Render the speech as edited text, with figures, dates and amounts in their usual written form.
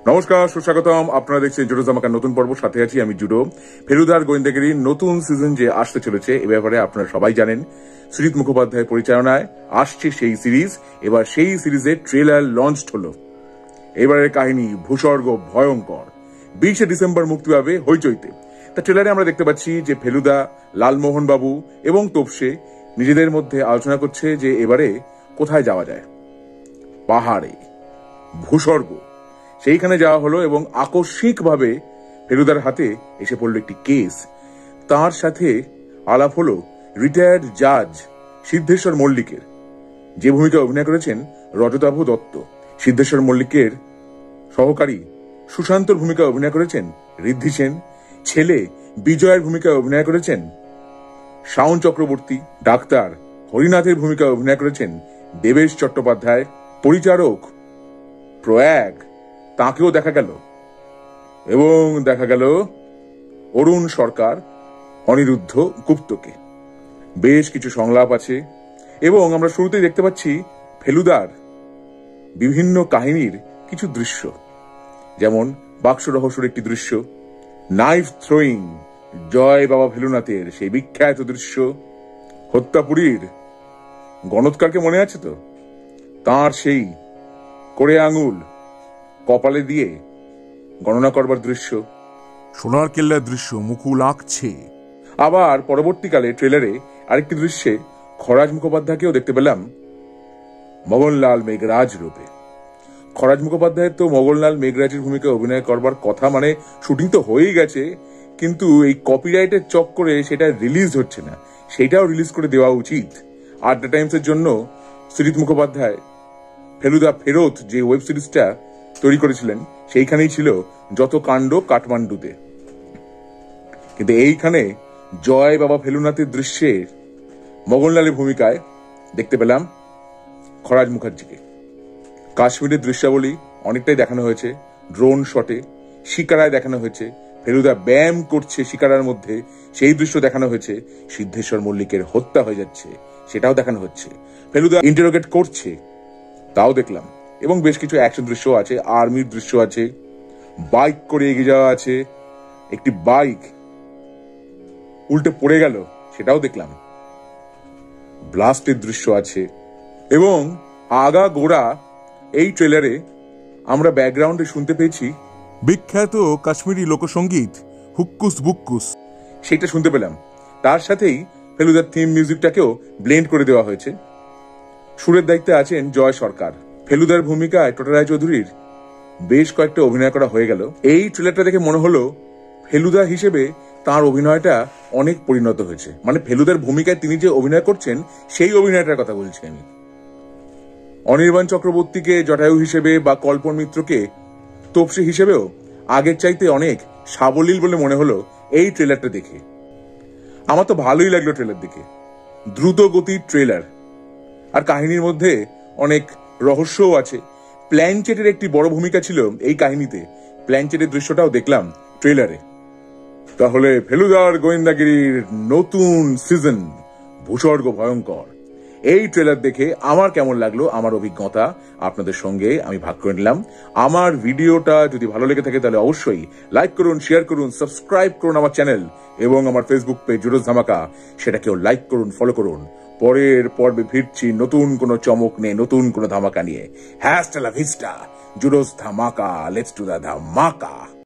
নমস্কার, সুস্বাগতম। আপনারা দেখছেন জুডো ধামাকার নতুন পর্ব। সাথে আছি আমি জুডো। ফেলুদার গোয়েন্দাগিরির নতুন সিজন যে আসতে চলেছে এ ব্যাপারে আপনারা সবাই জানেন। সুজিত মুখোপাধ্যায়ের পরিচালনায় আসছে সেই সিরিজ। এবার সেই সিরিজের ট্রেলার লঞ্চড হলো। এবারের কাহিনী ভূস্বর্গ ভয়ঙ্কর। 20শে ডিসেম্বর মুক্তি পাবে হইচইতে। তা ট্রেলারে আমরা দেখতে পাচ্ছি যে ফেলুদা, লালমোহন বাবু এবং তোপসে নিজেদের মধ্যে আলোচনা করছে যে এবারে কোথায় যাওয়া যায়। পাহাড়ে, ভূস্বর্গ, সেইখানে যাওয়া হলো এবং আকস্মিকভাবে ফেলুদার হাতে এসে পড়ল একটি কেস। তার সাথে আলাপ হলো রিটায়ার্ড জাজ সিদ্ধেশ্বর মল্লিকের, যে ভূমিকা অভিনয় করেছেন রজতাভ দত্ত। সিদ্ধেশ্বর মল্লিকের সহকারী সুশান্তর ভূমিকা অভিনয় করেছেন ঋদ্ধি সেন। ছেলে বিজয়ের ভূমিকা অভিনয় করেছেন শাওন চক্রবর্তী। ডাক্তার হরিনাথের ভূমিকা অভিনয় করেছেন দেবেশ চট্টোপাধ্যায়। পরিচারক প্রয়াগ, তাকেও দেখা গেল। এবং দেখা গেল অরুণ সরকার, অনিরুদ্ধ গুপ্তকে। বেশ কিছু সংলাপ আছে এবং আমরা শুরুতেই দেখতে পাচ্ছি ফেলুদার বিভিন্ন কাহিনীর কিছু দৃশ্য, যেমন বাক্স রহস্যের একটি দৃশ্য, নাইফ থ্রোয়িং জয় বাবা ফেলুনাথের সেই বিখ্যাত দৃশ্য, হত্যাপুরীর গণৎকারকে মনে আছে তো, তার সেই করে আঙুল কপালে দিয়ে গণনা করবার দৃশ্য, সোনার কেল্লার দৃশ্য, মুকুল আঁকছে। আবার পরবর্তীকালে ট্রেলারে আরেকটি দৃশ্যে খরাজ মুখোপাধ্যায়কেও দেখতে পেলাম মগনলাল মেঘরাজ রূপে। খরাজ মুখোপাধ্যায়ের তো মগনলাল মেঘরাজের ভূমিকা অভিনয় করবার কথা, মানে শুটিং তো হয়েই গেছে, কিন্তু এই কপিরাইটের চক্করে সেটা রিলিজ হচ্ছে না। সেটাও রিলিজ করে দেওয়া উচিত। আড্ডা টাইমসের জন্য সুজিত মুখোপাধ্যায় ফেলুদা ফেরত যে ওয়েব সিরিজটা তৈরি করেছিলেন সেইখানেই ছিল যত কাণ্ড কাঠমান্ডুতে। কিন্তু এইখানে জয় বাবা ফেলুনাথের দৃশ্যে মগনলালের ভূমিকায় দেখতে পেলাম খরাজ মুখার্জিকে। কাশ্মীরের দৃশ্যাবলী অনেকটাই দেখানো হয়েছে, ড্রোন শটে। শিকারায় দেখানো হয়েছে ফেলুদা ব্যায়াম করছে শিকারার মধ্যে, সেই দৃশ্য দেখানো হয়েছে। সিদ্ধেশ্বর মল্লিকের হত্যা হয়ে যাচ্ছে, সেটাও দেখানো হচ্ছে। ফেলুদা ইন্টারোগেট করছে, তাও দেখলাম। এবং বেশ কিছু অ্যাকশন দৃশ্য আছে, আর্মির দৃশ্য আছে, বাইক করে এগিয়ে যাওয়া আছে, একটি বাইক উল্টে পড়ে গেল সেটাও দেখলাম, ব্লাস্টের দৃশ্য আছে। এবং আগা গোড়া এই ট্রেলারে আমরা ব্যাকগ্রাউন্ডে শুনতে পেয়েছি বিখ্যাত কাশ্মীরি লোকসঙ্গীত হুক্কুস বুক্কুস, সেটা শুনতে পেলাম। তার সাথেই ফেলুদার থিম মিউজিকটাকেও ব্লেন্ড করে দেওয়া হয়েছে। সুরের দায়িত্বে আছেন জয় সরকার। ফেলুদার ভূমিকায় টোটা রায়চৌধুরীর বেশ কয়েকটা অভিনয় করা হয়ে গেল। এই ট্রেলারটা দেখে মনে হলো ফেলুদা হিসেবে তার অভিনয়টা অনেক পরিণত হয়েছে। মানে ফেলুদার ভূমিকায় তিনি যে অভিনয় করছেন সেই অভিনয়টার কথা বলছি আমি। অনির্বাণ চক্রবর্তীকে জটায়ু হিসেবে বা কল্পন মিত্রকে তোপসে হিসেবেও আগের চাইতে অনেক সাবলীল বলে মনে হলো এই ট্রেলারটা দেখে। আমার তো ভালোই লাগলো ট্রেলার দেখে। দ্রুত গতির ট্রেলার, আর কাহিনীর মধ্যে অনেক রহস্যও আছে। প্ল্যানচেটের একটি বড় ভূমিকা ছিল এই কাহিনীতে। প্ল্যানচেটের দৃশ্যটাও দেখলাম ট্রেলারে। তাহলে ফেলুদার গোয়েন্দাগিরির নতুন সিজন ভূস্বর্গ ভয়ঙ্কর, এই ট্রেলার দেখে আমার কেমন লাগলো, আমার অভিজ্ঞতা আপনাদের সঙ্গে আমি ভাগ করে নিলাম। আমার ভিডিওটা যদি ভালো লেগে থাকে তাহলে অবশ্যই লাইক করুন, শেয়ার করুন, সাবস্ক্রাইব করুন আমার চ্যানেল এবং আমার ফেসবুক পেজ জুডো ধামাকা, সেটাকেও লাইক করুন, ফলো করুন। পরের পর্বে ফিরছি নতুন কোনো চমক নিয়ে, নতুন কোনো ধামাকা নিয়ে। হ্যাস্টা লা ভিস্টা, জুডোস ধামাকা, লেটস ডু দ্য ধামাকা।